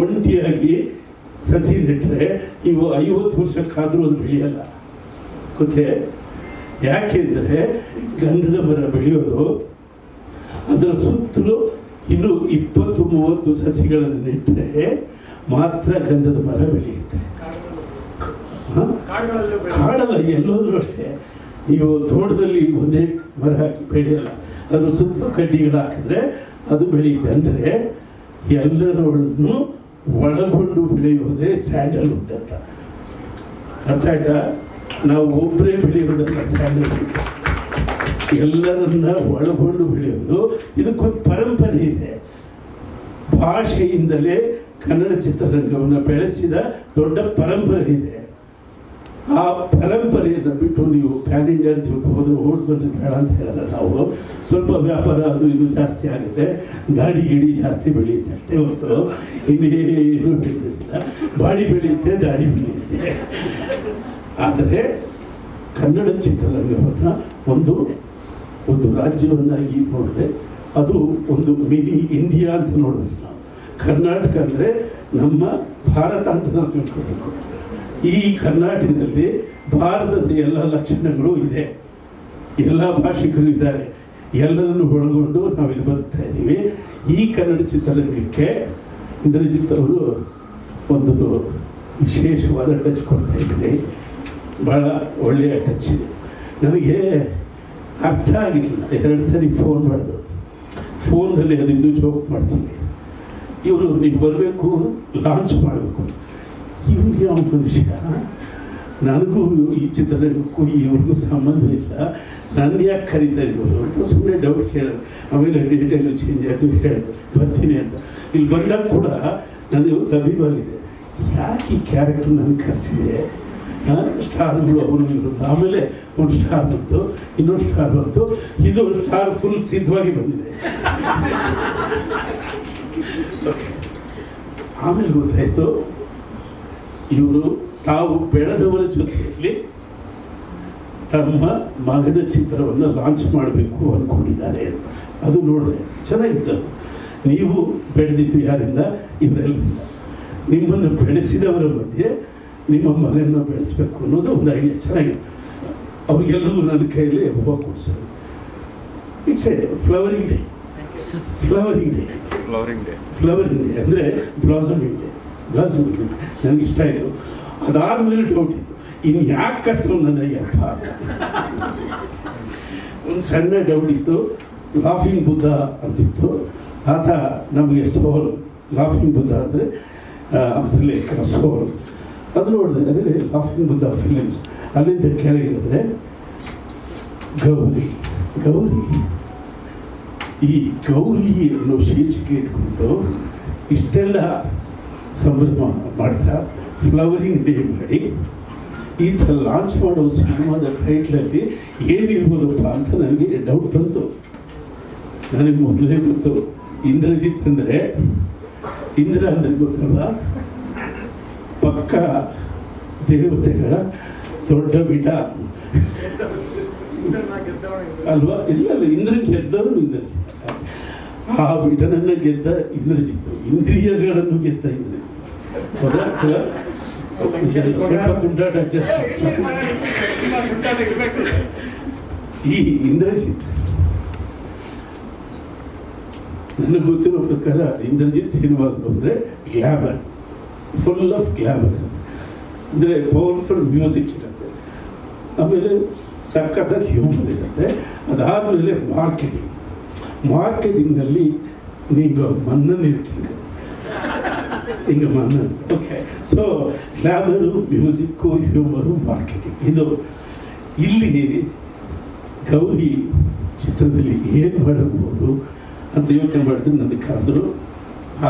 ಒಂಟಿಯಾಗಿ ಸಸಿ ನೆಟ್ಟರೆ ಇವು 50 ವರ್ಷಕ್ಕಾದರೂ ಅದು ಬೆಳೆಯಲ್ಲ. ಗೊತ್ತೇ? ಯಾಕೆಂದರೆ ಗಂಧದ ಮರ ಬೆಳೆಯೋದು ಅದರ ಸುತ್ತಲೂ ಇನ್ನು 20-30 ಸಸಿಗಳನ್ನು ನೆಟ್ಟರೆ ಮಾತ್ರ ಗಂಧದ ಮರ ಬೆಳೆಯುತ್ತೆ. ಕಾಡಲ್ಲ, ಎಲ್ಲೋದ್ರೂ ಅಷ್ಟೇ. ನೀವು ತೋಟದಲ್ಲಿ ಒಂದೇ ಮರ ಹಾಕಿ ಬೆಳೆಯಲ್ಲ, ಅದ್ರ ಸುತ್ತ ಕಡ್ಡಿಗಳು ಹಾಕಿದ್ರೆ ಅದು ಬೆಳೆಯುತ್ತೆ. ಅಂದರೆ ಎಲ್ಲರನ್ನು ಒಳಗೊಂಡು ಬೆಳೆಯುವುದೇ ಸ್ಯಾಂಡಲ್ವುಡ್ ಅಂತ. ಅರ್ಥ ಆಯ್ತಾ? ನಾವು ಒಬ್ಬರೇ ಬೆಳೆಯೋದಲ್ಲ ಸ್ಯಾಂಡಲ್ವುಡ್, ಎಲ್ಲರನ್ನ ಒಳಗೊಂಡು ಬೆಳೆಯೋದು. ಇದಕ್ಕೊಂದು ಪರಂಪರೆ ಇದೆ. ಭಾಷೆಯಿಂದಲೇ ಕನ್ನಡ ಚಿತ್ರರಂಗವನ್ನು ಬೆಳೆಸಿದ ದೊಡ್ಡ ಪರಂಪರೆ ಇದೆ. ಆ ಪರಂಪರೆಯನ್ನು ಬಿಟ್ಟು ನೀವು ಪ್ಯಾನ್ ಇಂಡಿಯಾ ಅಂತ ಇವತ್ತು ಹೋದ್ರೆ ಓಟ್ ಬಂದರೆ ಬೇಡ ಅಂತ ಹೇಳಲ್ಲ ನಾವು. ಸ್ವಲ್ಪ ವ್ಯಾಪಾರ ಅದು ಇದು ಜಾಸ್ತಿ ಆಗುತ್ತೆ, ಗಾಡಿ ಗಿಡಿ ಜಾಸ್ತಿ ಬೆಳೆಯುತ್ತೆ ಅಷ್ಟೇ ಹೊರತು ಇನ್ನೇನು ಬೆಳೆಯೋದಿಲ್ಲ. ಬಾಡಿ ಬೆಳೆಯುತ್ತೆ, ದಾಡಿ ಬೆಳೆಯುತ್ತೆ. ಆದರೆ ಕನ್ನಡ ಚಿತ್ರರಂಗವನ್ನು ಒಂದು ರಾಜ್ಯವನ್ನಾಗಿ ನೋಡಿದೆ. ಅದು ಒಂದು ಮಿನಿ ಇಂಡಿಯಾ ಅಂತ ನೋಡಬೇಕು ನಾವು. ಕರ್ನಾಟಕ ಅಂದರೆ ನಮ್ಮ ಭಾರತ ಅಂತ ನಾವು ತಿಳ್ಕೊಬೇಕು. ಈ ಕರ್ನಾಟಕದಲ್ಲಿ ಭಾರತದ ಎಲ್ಲ ಲಕ್ಷಣಗಳು ಇದೆ, ಎಲ್ಲ ಭಾಷಿಕರು ಇದ್ದಾರೆ, ಎಲ್ಲರನ್ನು ಒಳಗೊಂಡು ನಾವಿಲ್ಲಿ ಬದುಕ್ತಾ ಇದ್ದೀವಿ. ಈ ಕನ್ನಡ ಚಿತ್ರರಂಗಕ್ಕೆ ಇಂದ್ರಜಿತ್ ಅವರು ಒಂದು ವಿಶೇಷವಾದ ಟಚ್ ಕೊಡ್ತಾ ಇದ್ದಾರೆ. ಭಾಳ ಒಳ್ಳೆಯ ಟಚ್ ಇದೆ. ನನಗೆ ಅರ್ಥ ಆಗಿರಲಿಲ್ಲ. 2 ಸರಿ ಫೋನ್ ಮಾಡಿದ್ರು. ಫೋನಲ್ಲಿ ಅದು ಇದು ಜೋಕ್ ಮಾಡ್ತೀನಿ. ಇವರು ನೀವು ಬರಬೇಕು, ಲಾಂಚ್ ಮಾಡಬೇಕು. ಇವ್ರು ಯಾವ ಮನುಷ್ಯ, ನನಗೂ ಈ ಚಿತ್ರರಂಗಕ್ಕೂ ಇವ್ರಿಗೂ ಸಂಬಂಧವಿಲ್ಲ, ನನ್ನ ಯಾಕೆ ಕರೀತಾರೆ ಇವರು ಅಂತ ಸುಮ್ಮನೆ ಡೌಟ್ ಕೇಳಿದೆ. ಆಮೇಲೆ ಡೇಟೆಲ್ಲ ಚೇಂಜ್ ಆಯಿತು, ಹೇಳಿದೆ ಬರ್ತೀನಿ ಅಂತ. ಇಲ್ಲಿ ಬಂದಾಗ ಕೂಡ ನನಗೆ ತಬ್ಬಿಬಾಗಿದೆ, ಯಾಕೆ ಈ ಕ್ಯಾರೆಕ್ಟರ್ ನನಗೆ ಕರೆಸಿದೆ. ಸ್ಟಾರ್ಗಳು ಅವರು ಇವರು. ಆಮೇಲೆ ಒಂದು ಸ್ಟಾರ್ ಬಂತು, ಇನ್ನೊಂದು ಸ್ಟಾರ್ ಬಂತು, ಇದು ಸ್ಟಾರ್ ಫುಲ್ ಸಿದ್ಧವಾಗಿ ಬಂದಿದೆ. ಆಮೇಲೆ ಗೊತ್ತಾಯಿತು ಇವರು ತಾವು ಬೆಳೆದವರ ಜೊತೆಯಲ್ಲಿ ತಮ್ಮ ಮಗನ ಚಿತ್ರವನ್ನು ಲಾಂಚ್ ಮಾಡಬೇಕು ಅಂದ್ಕೊಂಡಿದ್ದಾರೆ ಅಂತ. ಅದು ನೋಡಿದೆ ಚೆನ್ನಾಗಿತ್ತು. ನೀವು ಬೆಳೆದಿದ್ದು ಯಾರಿಂದ? ಇವರೆಲ್ಲರಿಂದ. ನಿಮ್ಮನ್ನು ಬೆಳೆಸಿದವರ ಮಧ್ಯೆ ನಿಮ್ಮ ಮಗನ ಬೆಳೆಸಬೇಕು ಅನ್ನೋದು ಒಂದು ಐಡಿಯಾ ಚೆನ್ನಾಗಿದೆ. ಅವ್ರಿಗೆಲ್ಲರಿಗೂ ನನ್ನ ಕೈಯಲ್ಲಿ ಹೂವು ಕೊಡ್ಸೋದು. It's A flowering day. ಅಂದರೆ ಬ್ಲಾಸಮಿಂಗ್ ಡೇ. ನನಗೆ ಇಷ್ಟ ಆಯಿತು. ಅದಾದಮೇಲೆ ಡೌಟ್ ಇತ್ತು, ಇನ್ನು ಯಾಕೆ ಕರ್ಸೋ ನನ್ನ ಯಪ್ಪ. ಒಂದು ಸಣ್ಣ ಡೌಟ್ ಇತ್ತು. ಲಾಫಿಂಗ್ ಬುದ್ಧ ಅಂತಿತ್ತು. ಆತ ನಮಗೆ ಸೋಲ್. ಲಾಫಿಂಗ್ ಬುದ್ಧ ಅಂದರೆ ಹಂಸಲೇಖ ಸೋಲ್. ಅದು ನೋಡಿದೆ. ಅಂದರೆ ಲಾಫಿಂಗ್ ಬುದ್ಧ ಫಿಲಿಮ್ಸ್. ಅಲ್ಲಿಂದ ಕೆಳಗಿಳಿದ್ರೆ ಗೌರಿ. ಈ ಗೌರಿ ಅನ್ನೋ ಶೀರ್ಷಿಕೆ ಇಟ್ಕೊಂಡು ಇಷ್ಟೆಲ್ಲ ಸಂಭ್ರಮ ಮಾಡ್ತಾ ಫ್ಲವರಿಂಗ್ ಡೇ ಮಾಡಿ ಈ ಥರ ಲಾಂಚ್ ಮಾಡೋ ಸಿನಿಮಾದ ಟೈಟ್ಲಲ್ಲಿ ಏನಿರ್ಬೋದಪ್ಪ ಅಂತ ನನಗೆ ಡೌಟ್ ಬಂತು. ನನಗೆ ಮೊದಲೇ ಗೊತ್ತು ಇಂದ್ರಜಿತ್ ಅಂದರೆ, ಇಂದ್ರ ಅಂದರೆ ಗೊತ್ತಲ್ಲ, ಪಕ್ಕ ದೇವತೆಗಳ ದೊಡ್ಡ ಬಿಡ ಅಲ್ವಾ? ಇಲ್ಲ, ಇಂದ್ರನ್ ಗೆದ್ದವರು ಇಂದ್ರಜಿತ್. ಆ ಬಿಡನನ್ನು ಗೆದ್ದ ಇಂದ್ರಜಿತ್ತು, ಇಂದ್ರಿಯಗಳನ್ನು ಗೆದ್ದ ಇಂದ್ರಜಿತ್. ಹೌದಾ? ಸ್ವಲ್ಪ ತುಂಟಾಟ ಈ ಇಂದ್ರಜಿತ್ ನನಗೆ ಗೊತ್ತಿರೋ ಪ್ರಕಾರ ಇಂದ್ರಜಿತ್ ಸಿನಿಮಾ ಅಂದರೆ ಗ್ಲಾಮರ್, ಫುಲ್ ಆಫ್ ಗ್ಲಾಮರ್. ಅಂದರೆ ಪವರ್ಫುಲ್ ಮ್ಯೂಸಿಕ್ ಇರುತ್ತೆ, ಆಮೇಲೆ ಸಖತ್ತಾಗಿ ಹ್ಯೂಮರ್ ಇರುತ್ತೆ. ಅದಾದಮೇಲೆ ಮಾರ್ಕೆಟಿಂಗ್ನಲ್ಲಿ ನೀವು ಮನ್ನನ್ ಇರ್ತೀங்க. ಹಿಂಗೆ ಮನ್ನನ್. Okay, so glamour, music, humour, marketing, ಇದು. ಇಲ್ಲಿ ಗೌರಿ ಚಿತ್ರದಲ್ಲಿ ಏನು ಮಾಡಬಹುದು ಅಂತ ಯೋಚನೆ ಮಾಡಿದ್ರೆ ನನಗೆ ಕರೆದ್ರು. ಆ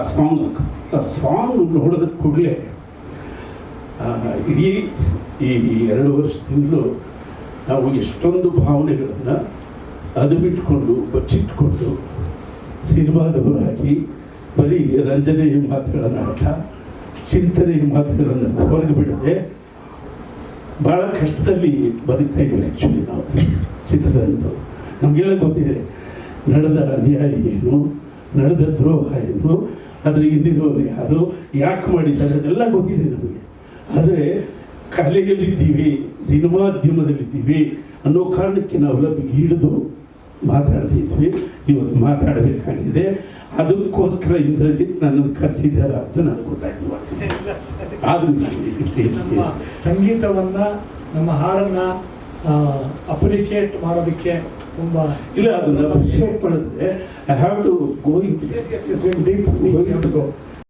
ಸಾಂಗ್ ನೋಡೋದ ಕೂಡಲೇ ಇಡೀ ಈ 2 ವರ್ಷದಿಂದಲೂ ನಾವು ಎಷ್ಟೊಂದು ಭಾವನೆಗಳನ್ನು ಅದು ಬಿಟ್ಕೊಂಡು ಬಚ್ಚಿಟ್ಕೊಂಡು ಸಿನಿಮಾದವರಾಗಿ ಬರೀ ರಂಜನೆಯ ಮಾತುಗಳನ್ನು ಆಡ್ತಾ ಚಿಂತನೆಯ ಮಾತುಗಳನ್ನು ಹೊರಗೆ ಬಿಡದೆ ಭಾಳ ಕಷ್ಟದಲ್ಲಿ ಬದುಕ್ತಾ ಇದ್ದೀವಿ. ಆ್ಯಕ್ಚುಲಿ ನಾವು ಚಿತ್ರರಂಗದ್ದು ನಮಗೆಲ್ಲ ಗೊತ್ತಿದೆ ನಡೆದ ಅನ್ಯಾಯ ಏನು, ನಡೆದ ದ್ರೋಹ ಏನು, ಅದ್ರ ಹಿಂದಿನವರು ಯಾರು, ಯಾಕೆ ಮಾಡಿದ್ದಾರೆ ಅದೆಲ್ಲ ಗೊತ್ತಿದೆ ನಮಗೆ. ಆದರೆ ಕಲೆಯಲ್ಲಿದ್ದೀವಿ, ಸಿನಿಮಾದ್ಯಮದಲ್ಲಿದ್ದೀವಿ ಅನ್ನೋ ಕಾರಣಕ್ಕೆ ನಾವೆಲ್ಲ ಹಿಡಿದು ಮಾತಾಡ್ತಿದ್ವಿ. ಇವತ್ತು ಮಾತಾಡಬೇಕಾಗಿದೆ. ಅದಕ್ಕೋಸ್ಕರ ಇಂದ್ರಜಿತ್ ನನ್ನನ್ನು ಕರೆಸಿದ್ದಾರ ಅಂತ ನನಗೆ ಗೊತ್ತಾಗಿಲ್ಲ. ಆದರೂ ನಮ್ಮ ಸಂಗೀತವನ್ನು, ನಮ್ಮ ಹಾಡನ್ನು ಅಪ್ರಿಷಿಯೇಟ್ ಮಾಡೋದಕ್ಕೆ ತುಂಬ ಇಲ್ಲ, ಅದನ್ನು ಅಪ್ರಿಷಿಯೇಟ್ ಮಾಡಿದ್ರೆ I have to go in deep